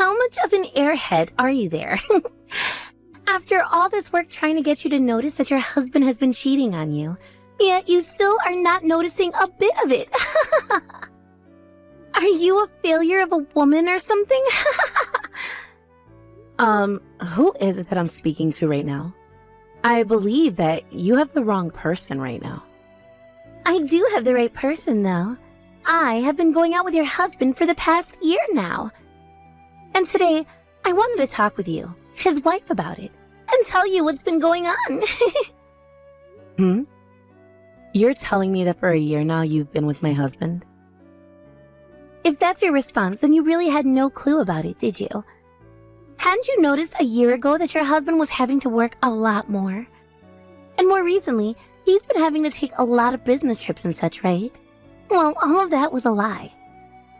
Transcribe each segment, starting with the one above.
How much of an airhead are you there? After all this work trying to get you to notice that your husband has been cheating on you, yet you still are not noticing a bit of it. Are you a failure of a woman or something? Who is it that I'm speaking to right now? I believe that you have the wrong person right now. I do have the right person, though. I have been going out with your husband for the past year now. And today, I wanted to talk with you, his wife, about it, and tell you what's been going on. You're telling me that for a year now you've been with my husband? If that's your response, then you really had no clue about it, did you? Hadn't you noticed a year ago that your husband was having to work a lot more? And more recently, he's been having to take a lot of business trips and such, right? Well, all of that was a lie.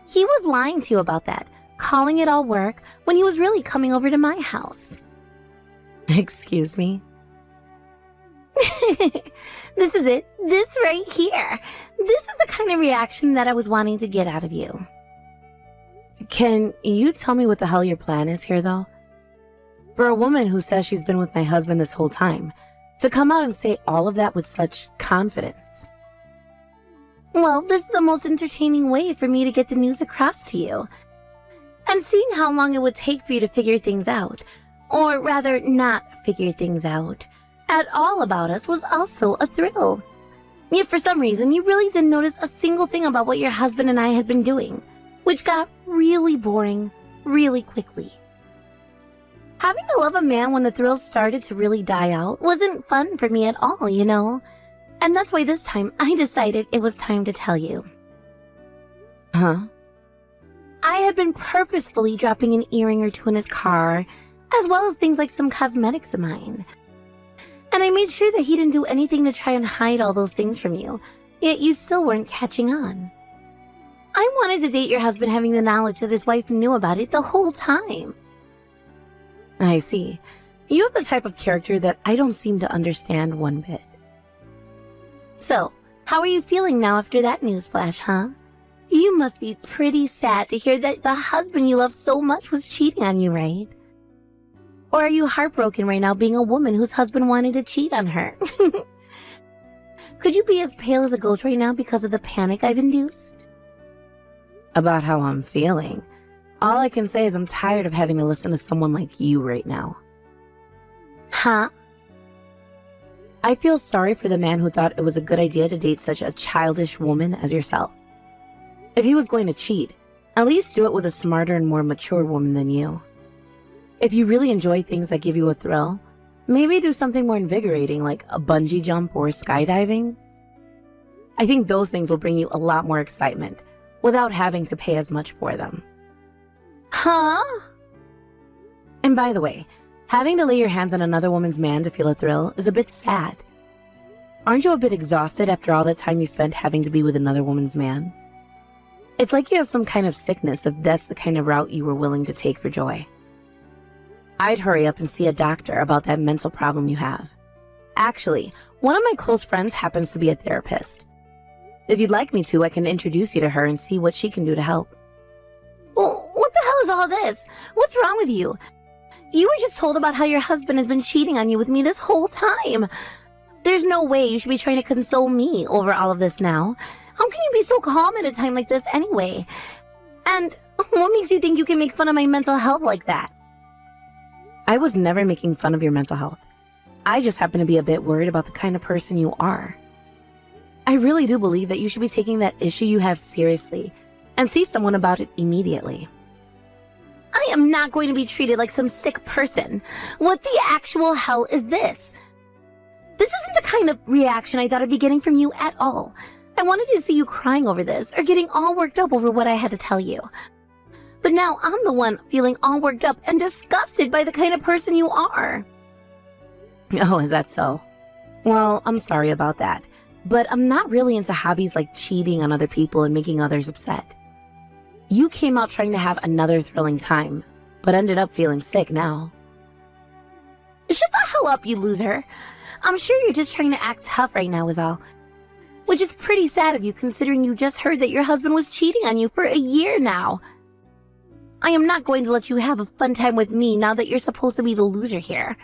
He was lying to you about that, calling it all work when he was really coming over to my house. Excuse me? This is it. This right here. This is the kind of reaction that I was wanting to get out of you. Can you tell me what the hell your plan is here, though? For a woman who says she's been with my husband this whole time, to come out and say all of that with such confidence. Well, this is the most entertaining way for me to get the news across to you. And seeing how long it would take for you to figure things out, or rather not figure things out, at all about us was also a thrill. Yet for some reason, you really didn't notice a single thing about what your husband and I had been doing, which got really boring really quickly. Having to love a man when the thrills started to really die out wasn't fun for me at all, you know? And that's why this time I decided it was time to tell you. Huh? I had been purposefully dropping an earring or two in his car, as well as things like some cosmetics of mine. And I made sure that he didn't do anything to try and hide all those things from you, yet you still weren't catching on. I wanted to date your husband having the knowledge that his wife knew about it the whole time. I see. You have the type of character that I don't seem to understand one bit. So, how are you feeling now after that newsflash, huh? You must be pretty sad to hear that the husband you love so much was cheating on you, right? Or are you heartbroken right now being a woman whose husband wanted to cheat on her? Could you be as pale as a ghost right now because of the panic I've induced? About how I'm feeling. All I can say is I'm tired of having to listen to someone like you right now. Huh? I feel sorry for the man who thought it was a good idea to date such a childish woman as yourself. If he was going to cheat, at least do it with a smarter and more mature woman than you. If you really enjoy things that give you a thrill, maybe do something more invigorating like a bungee jump or skydiving. I think those things will bring you a lot more excitement without having to pay as much for them. Huh? And by the way, having to lay your hands on another woman's man to feel a thrill is a bit sad. Aren't you a bit exhausted after all that time you spent having to be with another woman's man? It's like you have some kind of sickness if that's the kind of route you were willing to take for joy. I'd hurry up and see a doctor about that mental problem you have. Actually, one of my close friends happens to be a therapist. If you'd like me to, I can introduce you to her and see what she can do to help. Well, what the hell is all this? What's wrong with you? You were just told about how your husband has been cheating on you with me this whole time. There's no way you should be trying to console me over all of this now. How can you be so calm at a time like this anyway? And what makes you think you can make fun of my mental health like that? I was never making fun of your mental health. I just happen to be a bit worried about the kind of person you are. I really do believe that you should be taking that issue you have seriously and see someone about it immediately. I am not going to be treated like some sick person. What the actual hell is this? This isn't the kind of reaction I thought I'd be getting from you at all. I wanted to see you crying over this or getting all worked up over what I had to tell you. But now I'm the one feeling all worked up and disgusted by the kind of person you are. Oh, is that so? Well, I'm sorry about that. But I'm not really into hobbies like cheating on other people and making others upset. You came out trying to have another thrilling time, but ended up feeling sick now. Shut the hell up, you loser. I'm sure you're just trying to act tough right now is all. Which is pretty sad of you considering you just heard that your husband was cheating on you for a year now. I am not going to let you have a fun time with me now that you're supposed to be the loser here.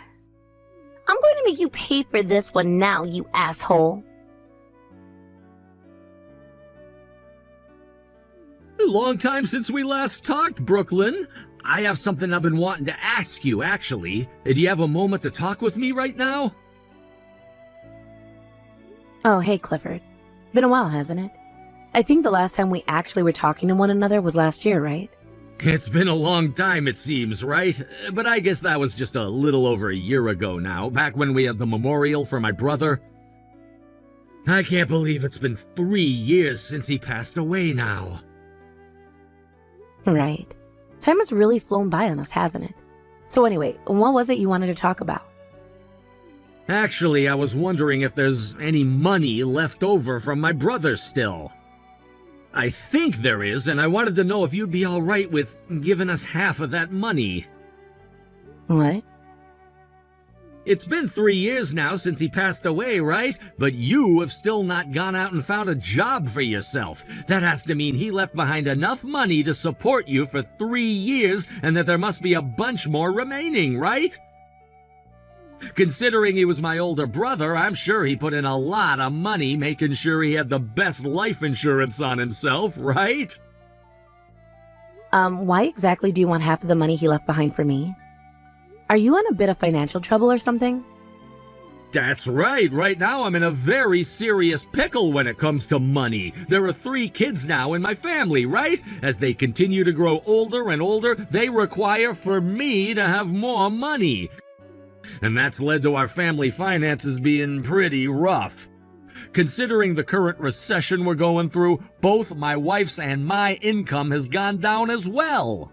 I'm going to make you pay for this one now, you asshole. Long time since we last talked, Brooklyn. I have something I've been wanting to ask you, actually. Do you have a moment to talk with me right now? Oh, hey, Clifford. Been a while, hasn't it? I think the last time we actually were talking to one another was last year, right? It's been a long time, it seems, right? But I guess that was just a little over a year ago now, back when we had the memorial for my brother. I can't believe it's been 3 years since he passed away now. Right. Time has really flown by on us, hasn't it? So anyway, what was it you wanted to talk about? Actually, I was wondering if there's any money left over from my brother still. I think there is, and I wanted to know if you'd be all right with giving us half of that money. What? It's been 3 years now since he passed away, right? But you have still not gone out and found a job for yourself. That has to mean he left behind enough money to support you for 3 years, and that there must be a bunch more remaining, right? Considering he was my older brother, I'm sure he put in a lot of money making sure he had the best life insurance on himself, right? Why exactly do you want half of the money he left behind for me? Are you in a bit of financial trouble or something? That's right. Right now I'm in a very serious pickle when it comes to money. There are 3 kids now in my family, right? As they continue to grow older and older, they require for me to have more money. And that's led to our family finances being pretty rough. Considering the current recession we're going through, both my wife's and my income has gone down as well.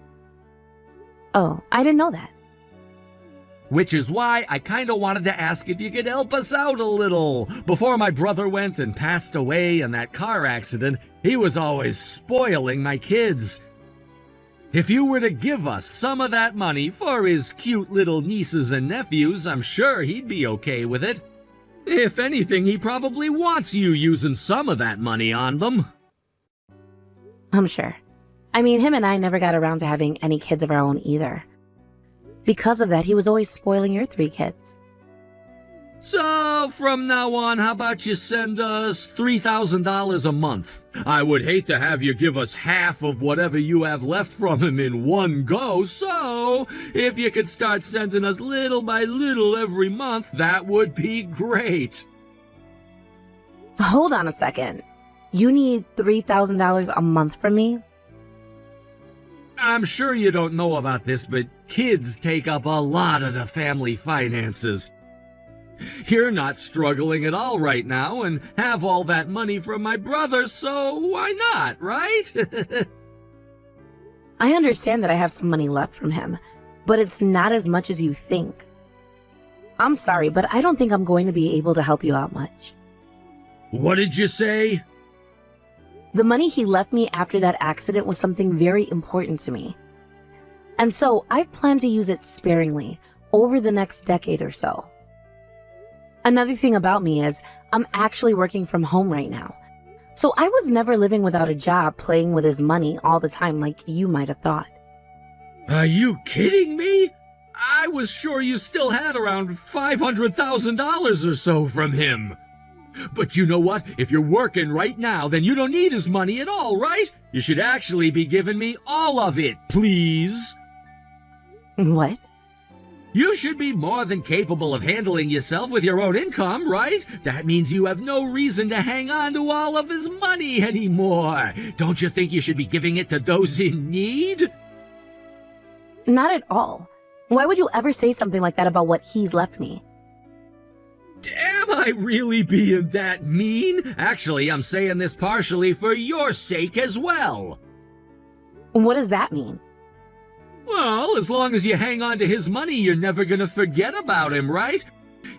Oh, I didn't know that. Which is why I kinda wanted to ask if you could help us out a little. Before my brother went and passed away in that car accident, he was always spoiling my kids. If you were to give us some of that money for his cute little nieces and nephews, I'm sure he'd be okay with it. If anything, he probably wants you using some of that money on them. I'm sure. I mean, him and I never got around to having any kids of our own either. Because of that, he was always spoiling your 3 kids. So, from now on, how about you send us $3,000 a month? I would hate to have you give us half of whatever you have left from him in one go, so if you could start sending us little by little every month, that would be great. Hold on a second. You need $3,000 a month from me? I'm sure you don't know about this, but kids take up a lot of the family finances. You're not struggling at all right now and have all that money from my brother, so why not, right? I understand that I have some money left from him, but it's not as much as you think. I'm sorry, but I don't think I'm going to be able to help you out much. What did you say? The money he left me after that accident was something very important to me. And so I've planned to use it sparingly over the next decade or so. Another thing about me is I'm actually working from home right now. So I was never living without a job playing with his money all the time like you might have thought. Are you kidding me? I was sure you still had around $500,000 or so from him. But you know what? If you're working right now, then you don't need his money at all, right? You should actually be giving me all of it, please. What? You should be more than capable of handling yourself with your own income, right? That means you have no reason to hang on to all of his money anymore. Don't you think you should be giving it to those in need? Not at all. Why would you ever say something like that about what he's left me? Am I really being that mean? Actually, I'm saying this partially for your sake as well. What does that mean? Well, as long as you hang on to his money, you're never gonna forget about him, right?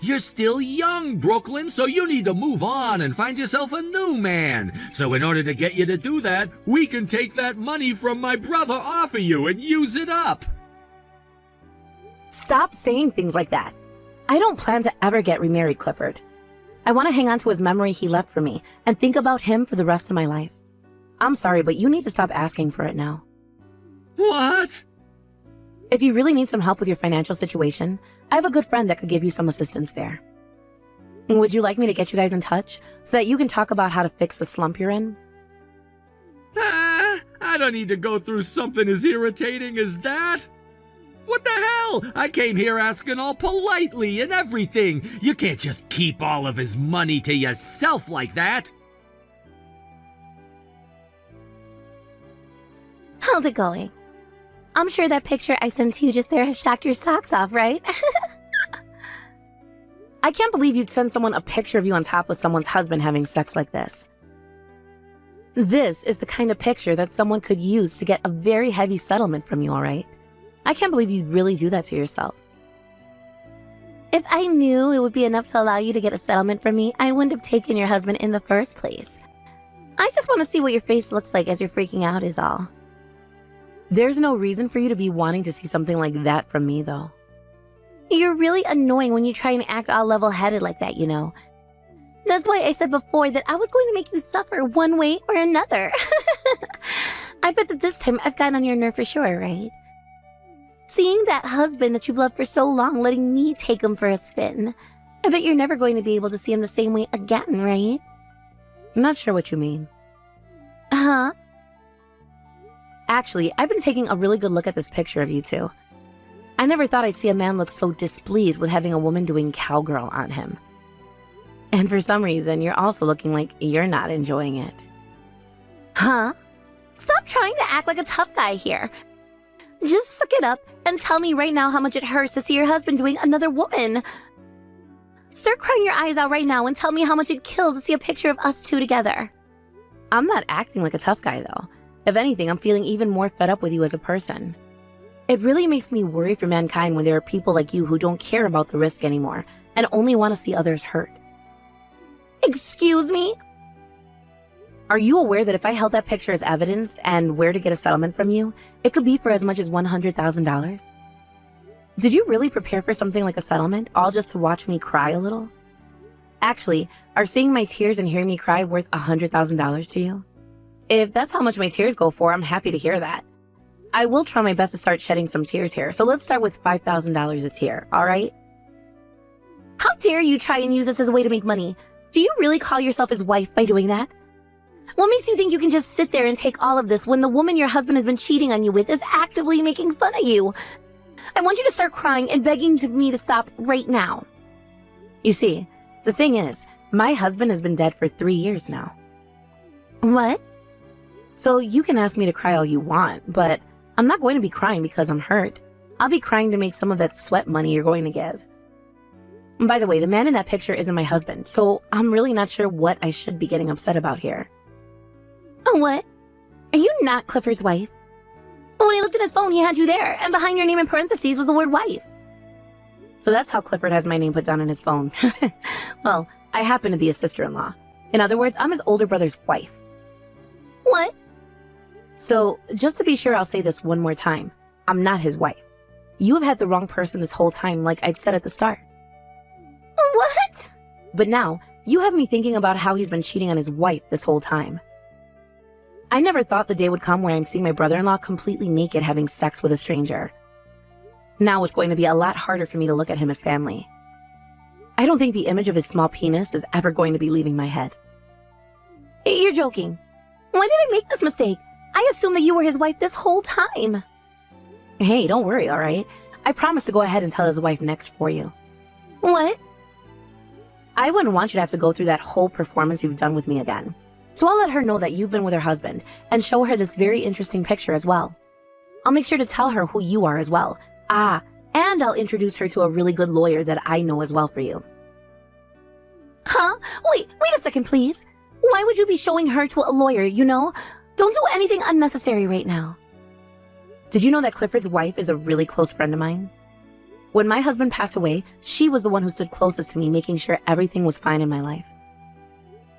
You're still young, Brooklyn, so you need to move on and find yourself a new man. So in order to get you to do that, we can take that money from my brother off of you and use it up. Stop saying things like that. I don't plan to ever get remarried, Clifford. I want to hang on to his memory he left for me and think about him for the rest of my life. I'm sorry, but you need to stop asking for it now. What? If you really need some help with your financial situation, I have a good friend that could give you some assistance there. Would you like me to get you guys in touch so that you can talk about how to fix the slump you're in? I don't need to go through something as irritating as that. What the hell? I came here asking all politely and everything. You can't just keep all of his money to yourself like that. How's it going? I'm sure that picture I sent to you just there has shocked your socks off, right? I can't believe you'd send someone a picture of you on top of someone's husband having sex like this. This is the kind of picture that someone could use to get a very heavy settlement from you, all right? I can't believe you'd really do that to yourself. If I knew it would be enough to allow you to get a settlement from me, I wouldn't have taken your husband in the first place. I just want to see what your face looks like as you're freaking out is all. There's no reason for you to be wanting to see something like that from me, though. You're really annoying when you try and act all level-headed like that, you know. That's why I said before that I was going to make you suffer one way or another. I bet that this time I've gotten on your nerve for sure, right? Seeing that husband that you've loved for so long letting me take him for a spin, I bet you're never going to be able to see him the same way again, right? I'm not sure what you mean. Huh? Actually, I've been taking a really good look at this picture of you two. I never thought I'd see a man look so displeased with having a woman doing cowgirl on him. And for some reason, you're also looking like you're not enjoying it. Huh? Stop trying to act like a tough guy here. Just suck it up and tell me right now how much it hurts to see your husband doing another woman. Start crying your eyes out right now and tell me how much it kills to see a picture of us two together. I'm not acting like a tough guy, though. If anything, I'm feeling even more fed up with you as a person. It really makes me worry for mankind when there are people like you who don't care about the risk anymore and only want to see others hurt. Excuse me? Are you aware that if I held that picture as evidence and where to get a settlement from you, it could be for as much as $100,000? Did you really prepare for something like a settlement, all just to watch me cry a little? Actually, are seeing my tears and hearing me cry worth $100,000 to you? If that's how much my tears go for, I'm happy to hear that. I will try my best to start shedding some tears here, so let's start with $5,000 a tear, all right? How dare you try and use this as a way to make money? Do you really call yourself his wife by doing that? What makes you think you can just sit there and take all of this when the woman your husband has been cheating on you with is actively making fun of you? I want you to start crying and begging me to stop right now. You see, the thing is, my husband has been dead for 3 years now. What? So you can ask me to cry all you want, but I'm not going to be crying because I'm hurt. I'll be crying to make some of that sweat money you're going to give. And by the way, the man in that picture isn't my husband, so I'm really not sure what I should be getting upset about here. Oh, what? Are you not Clifford's wife? When he looked at his phone, he had you there, and behind your name in parentheses was the word wife. So that's how Clifford has my name put down in his phone. Well, I happen to be his sister-in-law. In other words, I'm his older brother's wife. What? So, just to be sure, I'll say this one more time. I'm not his wife. You have had the wrong person this whole time, like I'd said at the start. What? But now, you have me thinking about how he's been cheating on his wife this whole time. I never thought the day would come where I'm seeing my brother-in-law completely naked having sex with a stranger. Now it's going to be a lot harder for me to look at him as family. I don't think the image of his small penis is ever going to be leaving my head. You're joking. Why did I make this mistake? I assumed that you were his wife this whole time. Hey, don't worry, all right? I promise to go ahead and tell his wife next for you. What? I wouldn't want you to have to go through that whole performance you've done with me again. So I'll let her know that you've been with her husband and show her this very interesting picture as well. I'll make sure to tell her who you are as well. And I'll introduce her to a really good lawyer that I know as well for you. Huh? Wait a second, please. Why would you be showing her to a lawyer, you know? Don't do anything unnecessary right now. Did you know that Clifford's wife is a really close friend of mine? When my husband passed away, she was the one who stood closest to me, making sure everything was fine in my life.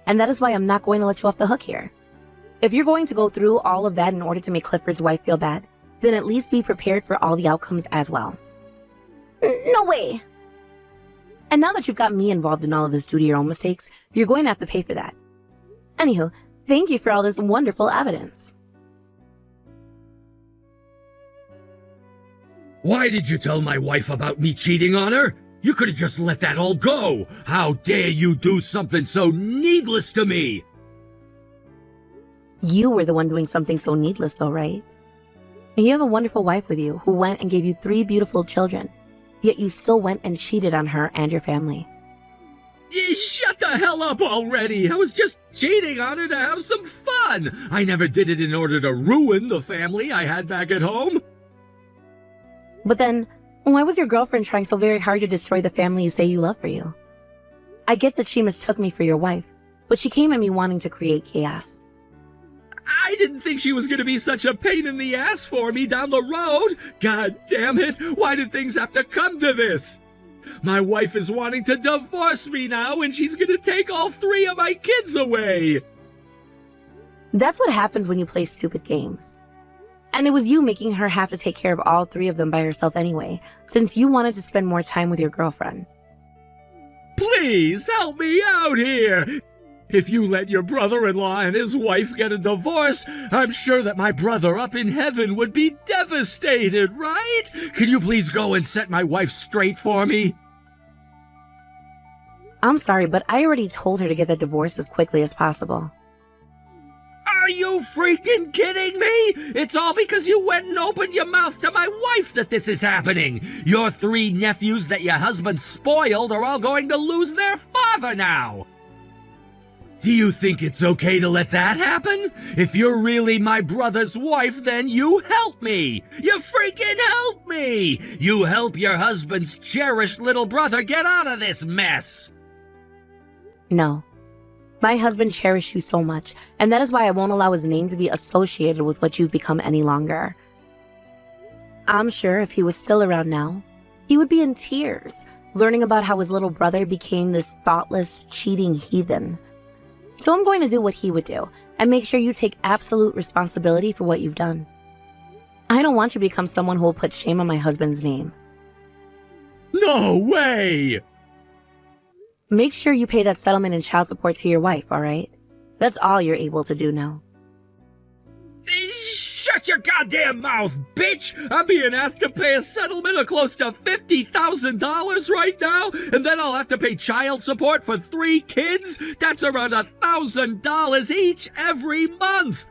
And that is why I'm not going to let you off the hook here. If you're going to go through all of that in order to make Clifford's wife feel bad, then at least be prepared for all the outcomes as well. No way. And now that you've got me involved in all of this due to your own mistakes, you're going to have to pay for that. Anywho, thank you for all this wonderful evidence. Why did you tell my wife about me cheating on her? You could have just let that all go. How dare you do something so needless to me? You were the one doing something so needless though, right? You have a wonderful wife with you who went and gave you 3 beautiful children, yet you still went and cheated on her and your family. Shut the hell up already! I was just cheating on her to have some fun! I never did it in order to ruin the family I had back at home! But then, why was your girlfriend trying so very hard to destroy the family you say you love for you? I get that she mistook me for your wife, but she came at me wanting to create chaos. I didn't think she was gonna be such a pain in the ass for me down the road! God damn it! Why did things have to come to this? My wife is wanting to divorce me now, and she's gonna take all 3 of my kids away! That's what happens when you play stupid games. And it was you making her have to take care of all 3 of them by herself anyway, since you wanted to spend more time with your girlfriend. Please help me out here! If you let your brother-in-law and his wife get a divorce, I'm sure that my brother up in heaven would be devastated, right? Can you please go and set my wife straight for me? I'm sorry, but I already told her to get the divorce as quickly as possible. Are you freaking kidding me? It's all because you went and opened your mouth to my wife that this is happening. Your 3 nephews that your husband spoiled are all going to lose their father now. Do you think it's okay to let that happen? If you're really my brother's wife, then you help me! You freaking help me! You help your husband's cherished little brother get out of this mess! No. My husband cherished you so much, and that is why I won't allow his name to be associated with what you've become any longer. I'm sure if he was still around now, he would be in tears, learning about how his little brother became this thoughtless, cheating heathen. So I'm going to do what he would do, and make sure you take absolute responsibility for what you've done. I don't want you to become someone who will put shame on my husband's name. No way! Make sure you pay that settlement and child support to your wife, alright? That's all you're able to do now. Shut your goddamn mouth, bitch! I'm being asked to pay a settlement of close to $50,000 right now, and then I'll have to pay child support for 3 kids? That's around $1,000 each every month!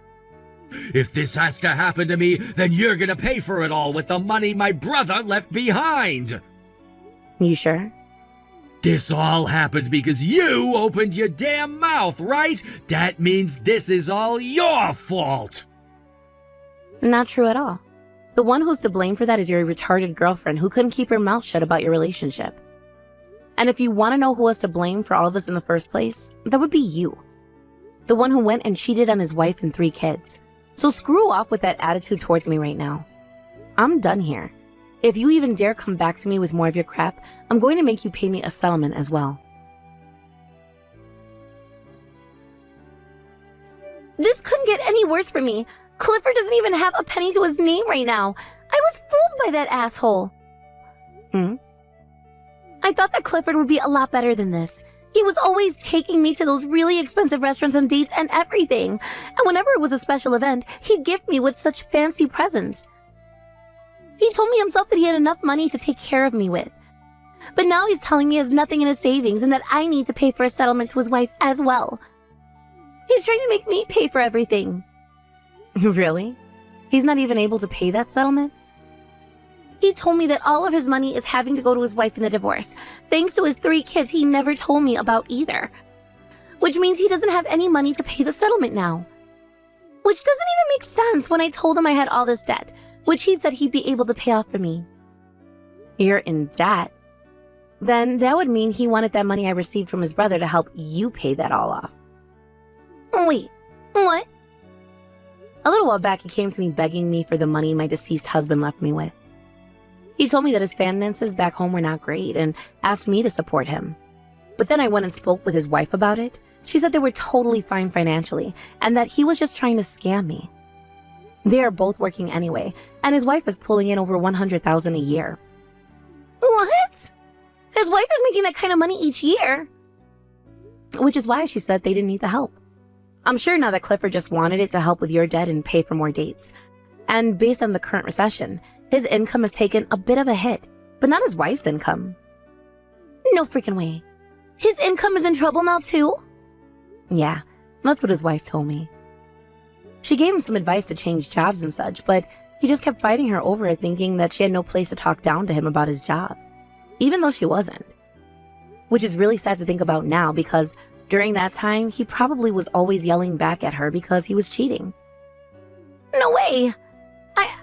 If this has to happen to me, then you're gonna pay for it all with the money my brother left behind! You sure? This all happened because you opened your damn mouth, right? That means this is all your fault! Not true at all. The one who's to blame for that is your retarded girlfriend who couldn't keep her mouth shut about your relationship. And if you want to know who was to blame for all of this in the first place, that would be you. The one who went and cheated on his wife and 3 kids. So screw off with that attitude towards me right now. I'm done here. If you even dare come back to me with more of your crap, I'm going to make you pay me a settlement as well. This couldn't get any worse for me. Clifford doesn't even have a penny to his name right now. I was fooled by that asshole. I thought that Clifford would be a lot better than this. He was always taking me to those really expensive restaurants and dates and everything. And whenever it was a special event, he'd gift me with such fancy presents. He told me himself that he had enough money to take care of me with. But now he's telling me he has nothing in his savings and that I need to pay for a settlement to his wife as well. He's trying to make me pay for everything. Really? He's not even able to pay that settlement? He told me that all of his money is having to go to his wife in the divorce, thanks to his 3 kids he never told me about either. Which means he doesn't have any money to pay the settlement now. Which doesn't even make sense when I told him I had all this debt, which he said he'd be able to pay off for me. You're in debt? Then that would mean he wanted that money I received from his brother to help you pay that all off. Wait, what? A little while back, he came to me begging me for the money my deceased husband left me with. He told me that his finances back home were not great and asked me to support him. But then I went and spoke with his wife about it. She said they were totally fine financially and that he was just trying to scam me. They are both working anyway, and his wife is pulling in over $100,000 a year. What? His wife is making that kind of money each year. Which is why she said they didn't need the help. I'm sure now that Clifford just wanted it to help with your debt and pay for more dates. And based on the current recession, His income has taken a bit of a hit, but not his wife's income. No freaking way. His income is in trouble now too? Yeah, that's what his wife told me. She gave him some advice to change jobs and such, but he just kept fighting her over it, thinking that she had no place to talk down to him about his job, even though she wasn't. Which is really sad to think about now, because during that time, he probably was always yelling back at her because he was cheating. No way!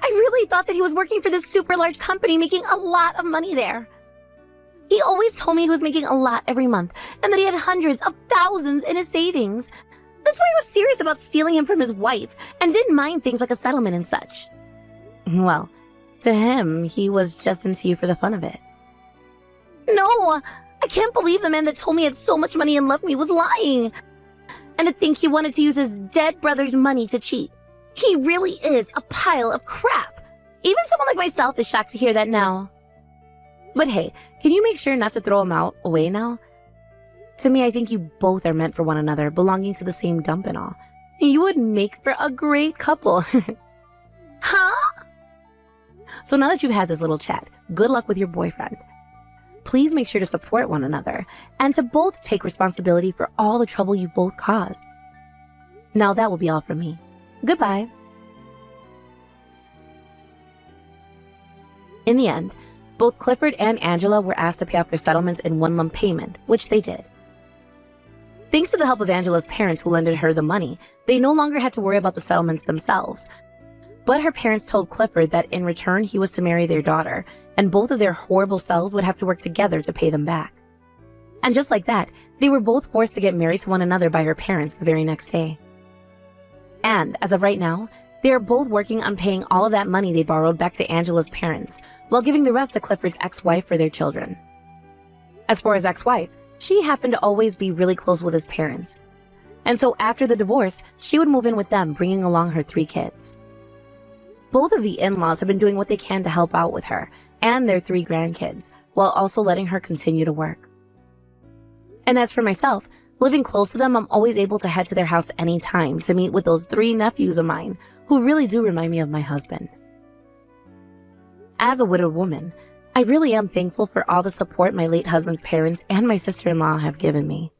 I really thought that he was working for this super large company making a lot of money there. He always told me he was making a lot every month and that he had hundreds of thousands in his savings. That's why I was serious about stealing him from his wife and didn't mind things like a settlement and such. Well, to him, he was just into you for the fun of it. No, I can't believe the man that told me he had so much money and loved me was lying. And to think he wanted to use his dead brother's money to cheat. He really is a pile of crap. Even someone like myself is shocked to hear that now. But hey, can you make sure not to throw him away now? To me, I think you both are meant for one another, belonging to the same dump and all. You would make for a great couple. Huh? So now that you've had this little chat, good luck with your boyfriend. Please make sure to support one another and to both take responsibility for all the trouble you've both caused. Now that will be all from me. Goodbye. In the end, both Clifford and Angela were asked to pay off their settlements in one lump payment, which they did. Thanks to the help of Angela's parents who lended her the money, they no longer had to worry about the settlements themselves. But her parents told Clifford that in return he was to marry their daughter, and both of their horrible selves would have to work together to pay them back. And just like that, they were both forced to get married to one another by her parents the very next day. And as of right now, they are both working on paying all of that money they borrowed back to Angela's parents, while giving the rest to Clifford's ex-wife for their children. As for his ex-wife, she happened to always be really close with his parents. And so after the divorce, she would move in with them, bringing along her 3 kids. Both of the in-laws have been doing what they can to help out with her and their 3 grandkids, while also letting her continue to work. And as for myself, living close to them, I'm always able to head to their house anytime to meet with those 3 nephews of mine, who really do remind me of my husband. As a widowed woman, I really am thankful for all the support my late husband's parents and my sister-in-law have given me.